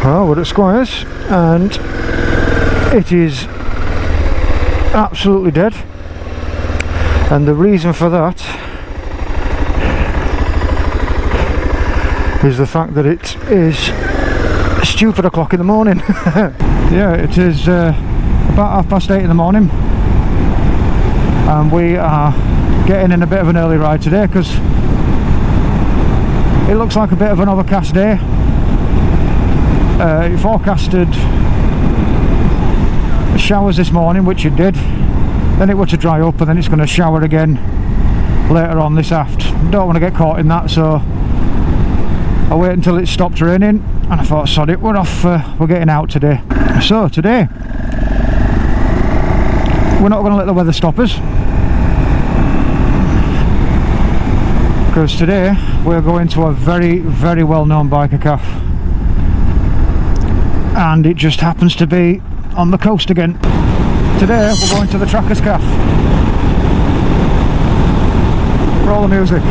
Well, we're at Squires and it is absolutely dead, and the reason for that is the fact that it is stupid o'clock in the morning. Yeah, it is about 8:30 in the morning, and we are getting in a bit of an early ride today because it looks like a bit of an overcast day. It forecasted showers this morning, which it did, then it were to dry up, and then it's going to shower again later on this aft. Don't want to get caught in that, so I wait until it stopped raining, and I thought, sod it, we're off, we're getting out today. So today we're not going to let the weather stop us, because today we're going to a very, very well known biker cafe, and it just happens to be on the coast again. Today we're going to the Trackers Cafe. Roll the music.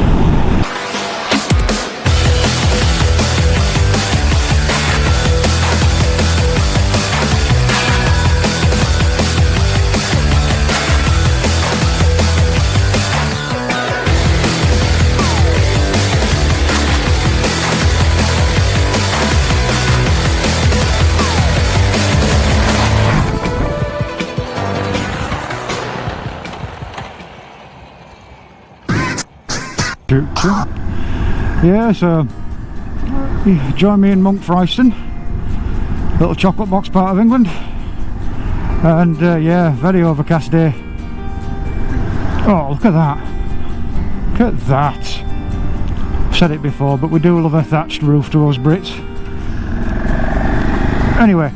Yeah, so join me in Monk Fryston, little chocolate box part of England, and yeah, very overcast day. Oh, look at that, look at that. I've said it before, but we do love a thatched roof to us Brits. Anyway,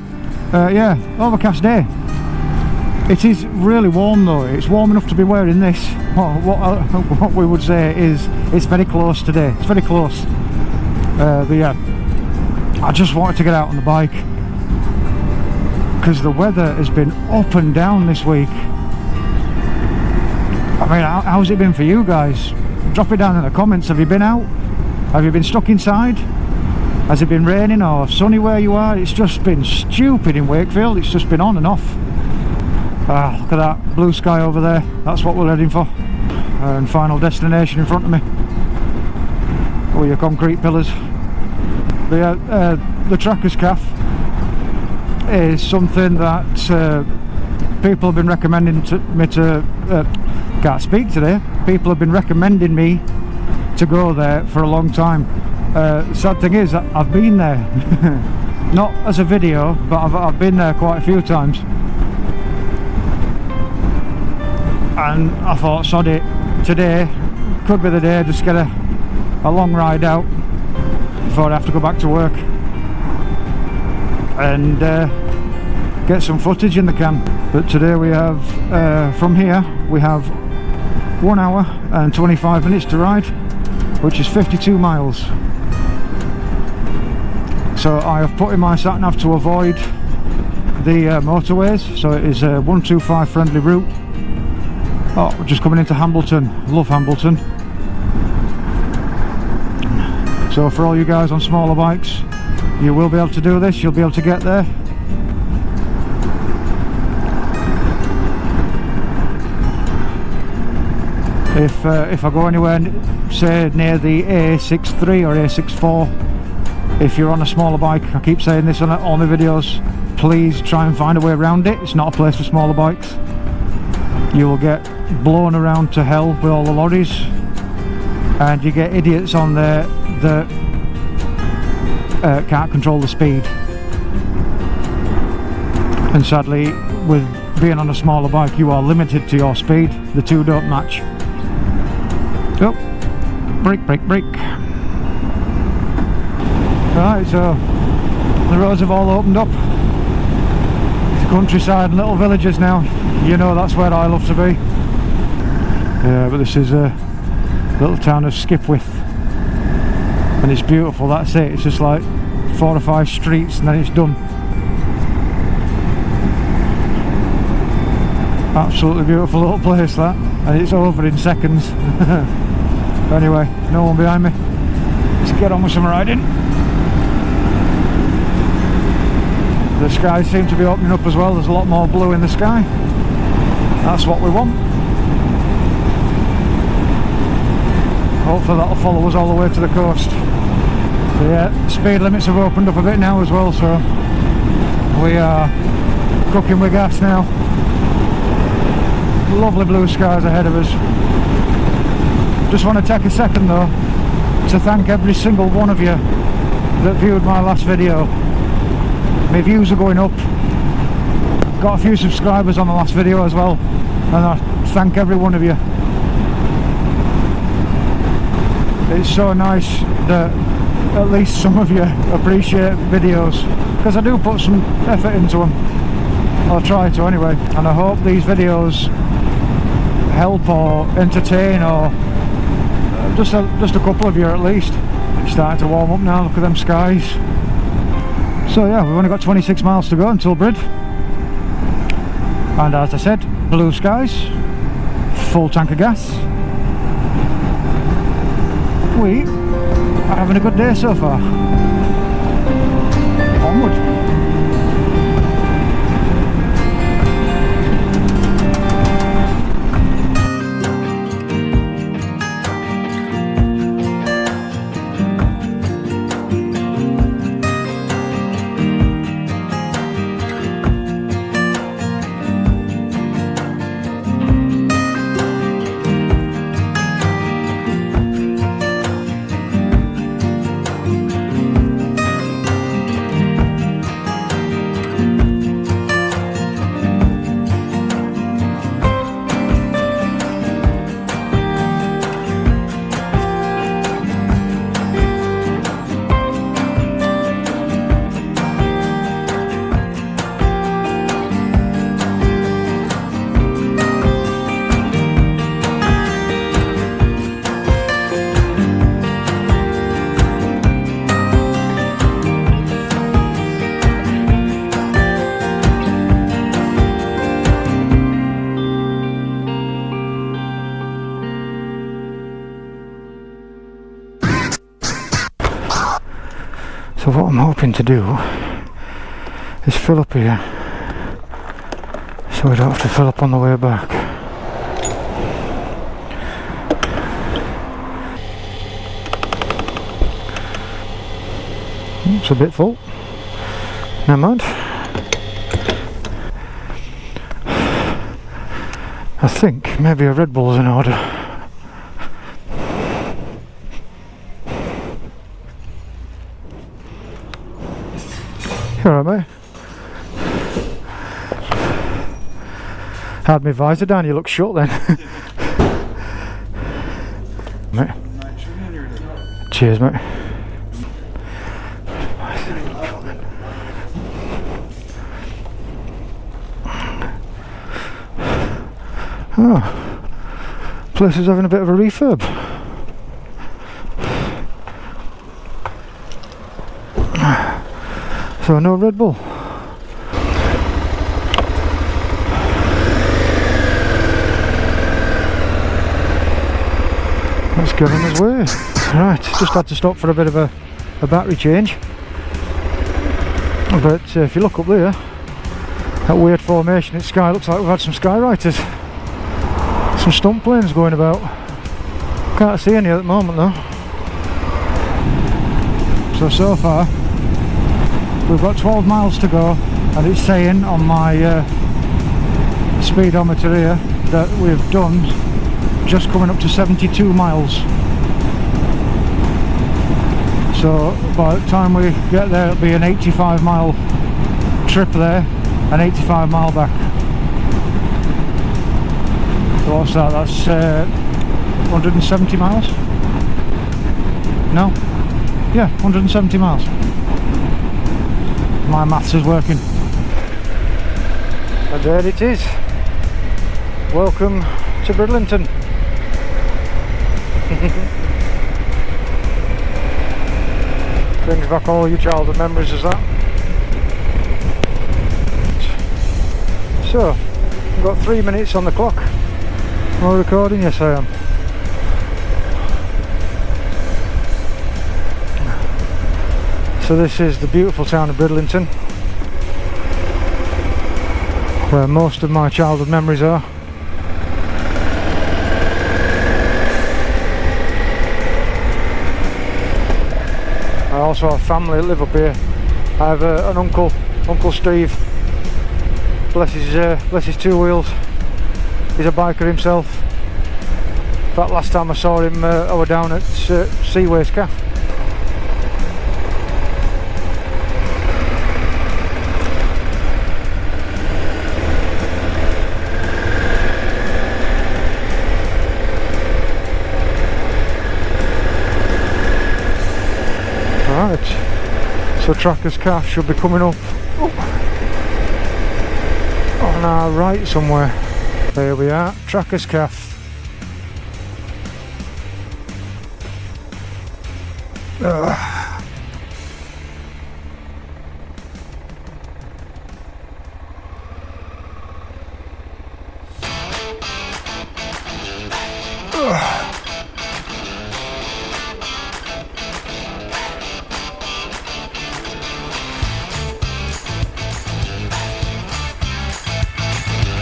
yeah, overcast day. It is really warm though. It's warm enough to be wearing this. What we would say is it's very close today. It's very close. But yeah, I just wanted to get out on the bike because the weather has been up and down this week. I mean, how's it been for you guys? Drop it down in the comments. Have you been out? Have you been stuck inside? Has it been raining or sunny where you are? It's just been stupid in Wakefield. It's just been on and off. Ah, look at that blue sky over there. That's what we're heading for, and final destination in front of me. Oh, your concrete pillars. But yeah, the Trackers Cafe is something that people have been recommending to me to can't speak today. People have been recommending me to go there for a long time. Sad thing is I've been there. Not as a video, but I've been there quite a few times. And I thought, sod it, today could be the day, just get a long ride out before I have to go back to work and get some footage in the can. But today we have, from here, we have 1 hour and 25 minutes to ride, which is 52 miles. So I have put in my sat-nav to avoid the motorways, so it is a 125 friendly route. Oh, we're just coming into Hambleton. Love Hambleton. So for all you guys on smaller bikes, you will be able to do this. You'll be able to get there. If I go anywhere, say near the A63 or A64, if you're on a smaller bike, I keep saying this on all my videos, please try and find a way around it. It's not a place for smaller bikes. You will get blown around to hell with all the lorries, and you get idiots on there that can't control the speed. And sadly, with being on a smaller bike, you are limited to your speed. The two don't match. Oh, brake, brake, brake. Right, so the roads have all opened up. It's countryside and little villages now. You know that's where I love to be. Yeah, but this is a little town of Skipwith, and it's beautiful. That's it. It's just like 4 or 5 streets and then it's done. Absolutely beautiful little place that, and it's over in seconds. Anyway, no one behind me. Let's get on with some riding. The skies seem to be opening up as well. There's a lot more blue in the sky. That's what we want. Hopefully that'll follow us all the way to the coast. So yeah, speed limits have opened up a bit now as well, so we are cooking with gas now. Lovely blue skies ahead of us. Just want to take a second though to thank every single one of you that viewed my last video. My views are going up. Got a few subscribers on the last video as well, and I thank every one of you. It's so nice that at least some of you appreciate videos, because I do put some effort into them. I'll try to anyway, and I hope these videos help or entertain, or just a couple of you at least. It's starting to warm up now, look at them skies. So yeah, we've only got 26 miles to go until Brid, and as I said, blue skies, full tank of gas. We are having a good day so far. Onward. So what I'm hoping to do is fill up here, so we don't have to fill up on the way back. It's a bit full. Never mind. I think maybe a Red Bull's in order. You alright, mate? Had my visor down, you look short then. Mate. Cheers, mate. Oh, place is having a bit of a refurb. So no Red Bull. Let's get on his way. Right, just had to stop for a bit of a battery change. But if you look up there, that weird formation in sky, looks like we've had some skywriters. Some stunt planes going about. Can't see any at the moment though. So far we've got 12 miles to go, and it's saying on my speedometer here that we've done just coming up to 72 miles. So by the time we get there, it'll be an 85 mile trip there, an 85 mile back. So what's that? That's 170 miles? No? Yeah, 170 miles. My maths is working. And there it is. Welcome to Bridlington. Brings back all your childhood memories as that. So, we've got 3 minutes on the clock. Am I recording? Yes, I am. So this is the beautiful town of Bridlington. where most of my childhood memories are. I also have family that live up here. I have an uncle, Uncle Steve. Bless his two wheels. He's a biker himself. In fact, last time I saw him, I was down at Seaways Café. Right, so Tracker's Café should be coming up on our right somewhere. There we are, Tracker's Café.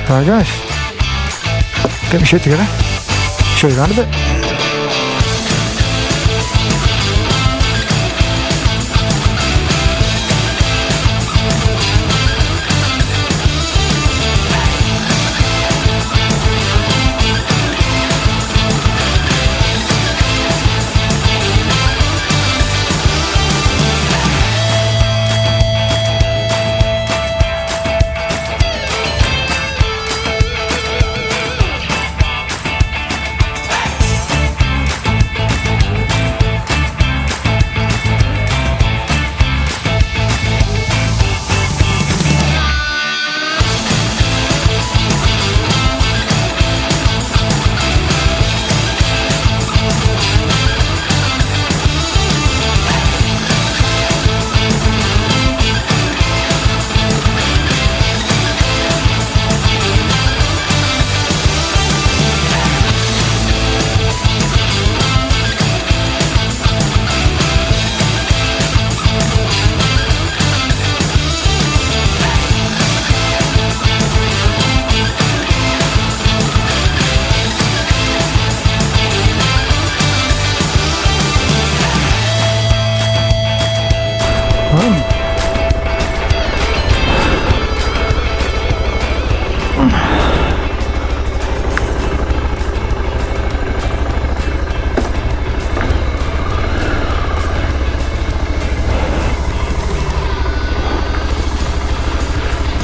Right guys, get my shit together, show you around a bit.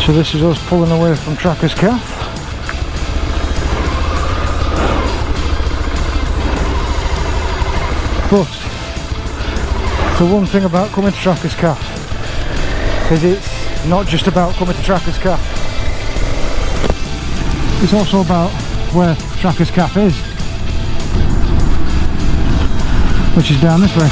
So this is us pulling away from Tracker's Café. But the one thing about coming to Tracker's Café is it's not just about coming to Tracker's Café. It's also about where Tracker's Café is, which is down this way.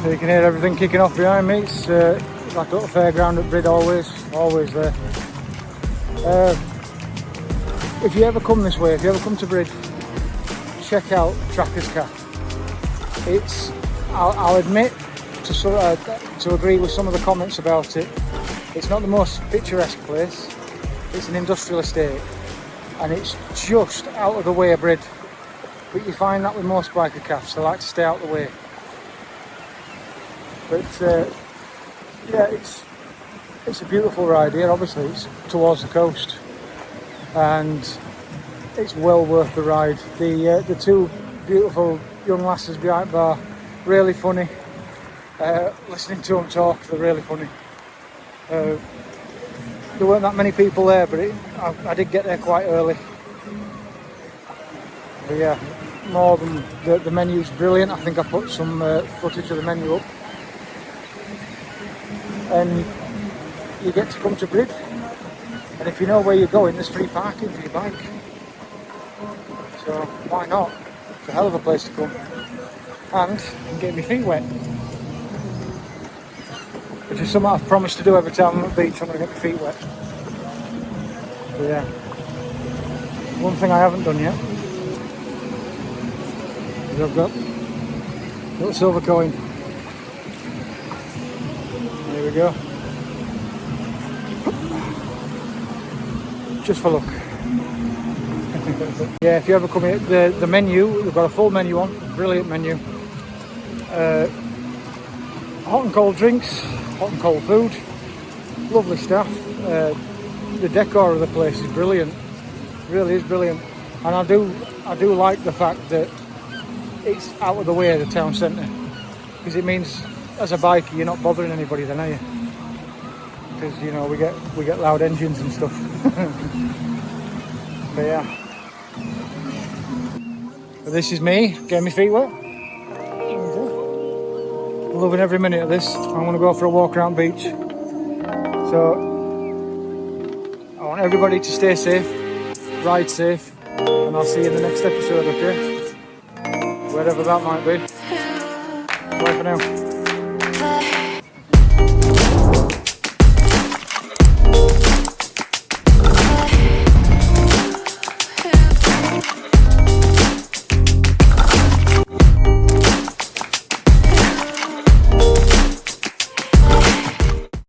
So you can hear everything kicking off behind me. It's like a little fairground at Brid, always there. If you ever come this way, if you ever come to Brid, check out Tracker's Café. It's, I'll admit, to agree with some of the comments about it, it's not the most picturesque place. It's an industrial estate and it's just out of the way of Brid. But you find that with most biker cafes, they like to stay out of the way. But yeah, it's a beautiful ride here. Obviously it's towards the coast and it's well worth the ride. The two beautiful young lasses behind the bar, really funny. Listening to them talk, they're really funny. There weren't that many people there, but I did get there quite early. But yeah, more than the menu's brilliant. I think I put some footage of the menu up. And you get to come to Brid, and if you know where you're going, there's free parking for your bike. So why not? It's a hell of a place to come. And you can get my feet wet. Which is something I've promised to do every time I'm at the beach. I'm going to get my feet wet. So yeah, one thing I haven't done yet is I've got a little silver coin. There we go. Just for luck. Yeah, if you ever come here, the menu, we've got a full menu on, brilliant menu. Hot and cold drinks, hot and cold food, lovely staff. The decor of the place is brilliant, really is brilliant. And I do like the fact that it's out of the way of the town centre, because it means as a biker you're not bothering anybody then, are you? Because you know we get loud engines and stuff. But yeah, but this is me getting my feet wet. Loving every minute of this. I'm going to go for a walk around beach. So I want everybody to stay safe, ride safe, and I'll see you in the next episode, okay? Wherever that might be. Bye for now.